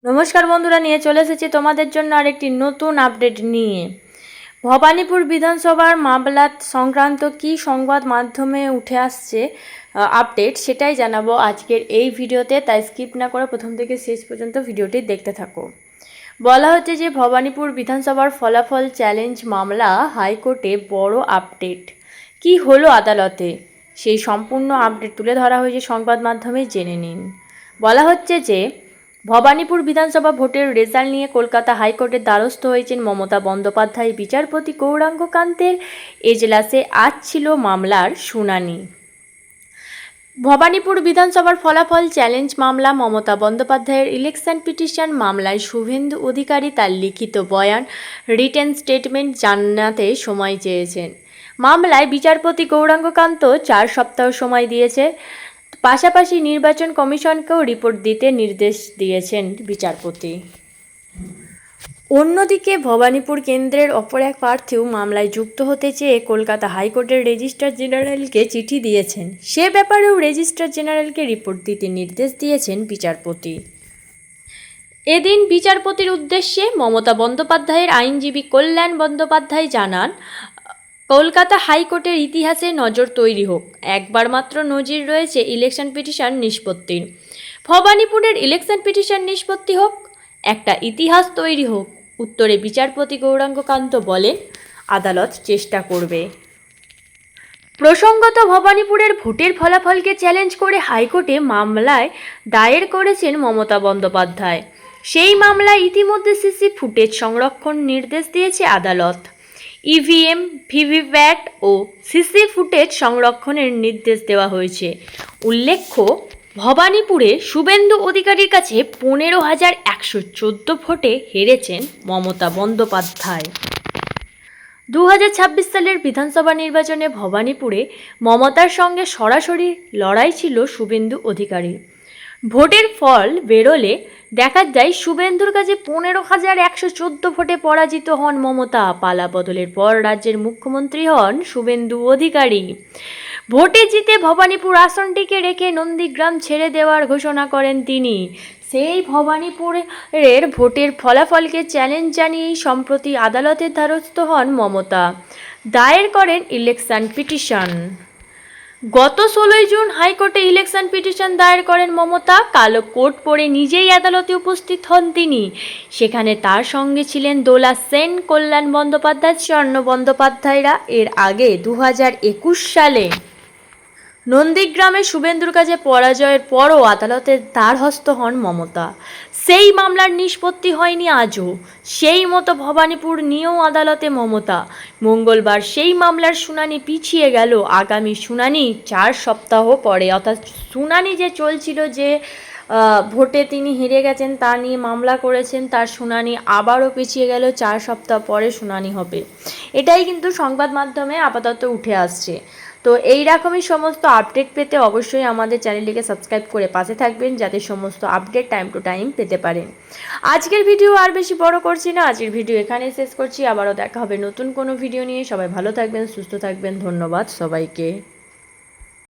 নমস্কার বন্ধুরা, নিয়ে চলে এসেছি তোমাদের জন্য আরেকটি নতুন আপডেট নিয়ে। ভবানীপুর বিধানসভার মামলা সংক্রান্ত কী সংবাদ মাধ্যমে উঠে আসছে আপডেট, সেটাই জানাবো আজকের এই ভিডিওতে। তাই স্কিপ না করে প্রথম থেকে শেষ পর্যন্ত ভিডিওটি দেখতে থাকো। বলা হচ্ছে যে ভবানীপুর বিধানসভার ফলাফল চ্যালেঞ্জ মামলা হাইকোর্টে বড় আপডেট। কি হলো আদালতে, সেই সম্পূর্ণ আপডেট তুলে ধরা হয়েছে সংবাদ মাধ্যমে, জেনে নিন। বলা হচ্ছে যে ভবানীপুর বিধানসভা ভোটের রেজাল্ট নিয়ে কলকাতা হাইকোর্টের দ্বারস্থ হয়েছেন মমতা বন্দ্যোপাধ্যায়। বিচারপতি গৌরাঙ্গ কান্তের এজলাসে আজ ছিল মামলার শুনানি। ভবানীপুর বিধানসভার ফলাফল চ্যালেঞ্জ মামলা, মমতা বন্দ্যোপাধ্যায়ের ইলেকশন পিটিশন মামলায় শুভেন্দু অধিকারী তার লিখিত বয়ান, রিটেন স্টেটমেন্ট জানাতে সময় চেয়েছেন। মামলায় বিচারপতি গৌরাঙ্গ কান্ত 4 সপ্তাহ সময় দিয়েছে। পাশাপাশি নির্বাচন কমিশনকেও রিপোর্ট দিতে নির্দেশ দিয়েছেন বিচারপতি। অন্যদিকে ভবানীপুর কেন্দ্রের অপর এক প্রার্থীও মামলায় যুক্ত হতে চেয়ে কলকাতা হাইকোর্টের রেজিস্ট্রার জেনারেলকে চিঠি দিয়েছেন। সে ব্যাপারেও রেজিস্ট্রার জেনারেলকে রিপোর্ট দিতে নির্দেশ দিয়েছেন বিচারপতি। এদিন বিচারপতির উদ্দেশ্যে মমতা বন্দ্যোপাধ্যায়ের আইনজীবী কল্যাণ বন্দ্যোপাধ্যায় জানান, কলকাতা হাইকোর্টের ইতিহাসে নজর তৈরি হোক। একবার মাত্র নজির রয়েছে ইলেকশন পিটিশন নিষ্পত্তির। ভবানীপুরের ইলেকশন পিটিশন নিষ্পত্তি হোক, একটা ইতিহাস তৈরি হোক। উত্তরে বিচারপতি গৌরাঙ্গ কান্ত বলেন, আদালত চেষ্টা করবে। প্রসঙ্গত, ভবানীপুরের ভোটের ফলাফলকে চ্যালেঞ্জ করে হাইকোর্টে মামলায় দায়ের করেছেন মমতা বন্দ্যোপাধ্যায়। সেই মামলায় ইতিমধ্যে সিসি ফুটেজ সংরক্ষণ নির্দেশ দিয়েছে আদালত। ইভিএম, ভিভিপ্যাট ও সিসি ফুটেজ সংরক্ষণের নির্দেশ দেওয়া হয়েছে। উল্লেখ্য, ভবানীপুরে শুভেন্দু অধিকারীর কাছে 15,114 ভোটে হেরেছেন মমতা বন্দ্যোপাধ্যায়। 2026 সালের বিধানসভা নির্বাচনে ভবানীপুরে মমতার সঙ্গে সরাসরি লড়াই ছিল শুভেন্দু অধিকারীর। ভোটের ফল বেরোলে দেখা যায় শুভেন্দুর কাছে 15,114 ভোটে পরাজিত হন মমতা। পালা বদলের পর রাজ্যের মুখ্যমন্ত্রী হন শুভেন্দু অধিকারী। ভোটে জিতে ভবানীপুর আসনটিকে রেখে নন্দীগ্রাম ছেড়ে দেওয়ার ঘোষণা করেন তিনি। সেই ভবানীপুরের ভোটের ফলাফলকে চ্যালেঞ্জ জানিয়েই সম্প্রতি আদালতের দ্বারস্থ হন মমতা। দায়ের করেন ইলেকশন পিটিশন। গত 16 জুন হাইকোর্টে ইলেকশন পিটিশন দায়ের করেন মমতা। কালো কোট পরে নিজেই আদালতে উপস্থিত হন তিনি। সেখানে তার সঙ্গে ছিলেন দোলা সেন, কল্যাণ বন্দ্যোপাধ্যায়, স্বর্ণ বন্দ্যোপাধ্যায়রা। এর আগে 2021 সালে নন্দীগ্রামে শুভেন্দুর কাছে পরাজয়ের পরও আদালতের দ্বারস্থ হন মমতা। সেই মামলার নিষ্পত্তি হয়নি আজও। সেই মতো ভবানীপুর নিয়েও আদালতে মমতা। মঙ্গলবার সেই মামলার শুনানি পিছিয়ে গেল। আগামী শুনানি 4 সপ্তাহ পরে, অর্থাৎ শুনানি যে চলছিল, যে ভোটে তিনি হেরে গেছেন তা নিয়ে মামলা করেছেন, তার শুনানি আবারও পিছিয়ে গেল। 4 সপ্তাহ পরে শুনানি হবে, এটাই কিন্তু সংবাদ মাধ্যমে আপাতত উঠে আসছে। তো এই রকমই সমস্ত আপডেট পেতে অবশ্যই আমাদের চ্যানেলটিকে সাবস্ক্রাইব করে পাশে থাকবেন, যাতে সমস্ত আপডেট টাইম টু টাইম পেতে পারেন। আজকের ভিডিও আর বেশি বড় করছি না, আজকের ভিডিও এখানে শেষ করছি। আবারও দেখা হবে নতুন কোনো ভিডিও নিয়ে। সবাই ভালো থাকবেন, সুস্থ থাকবেন। ধন্যবাদ সবাইকে।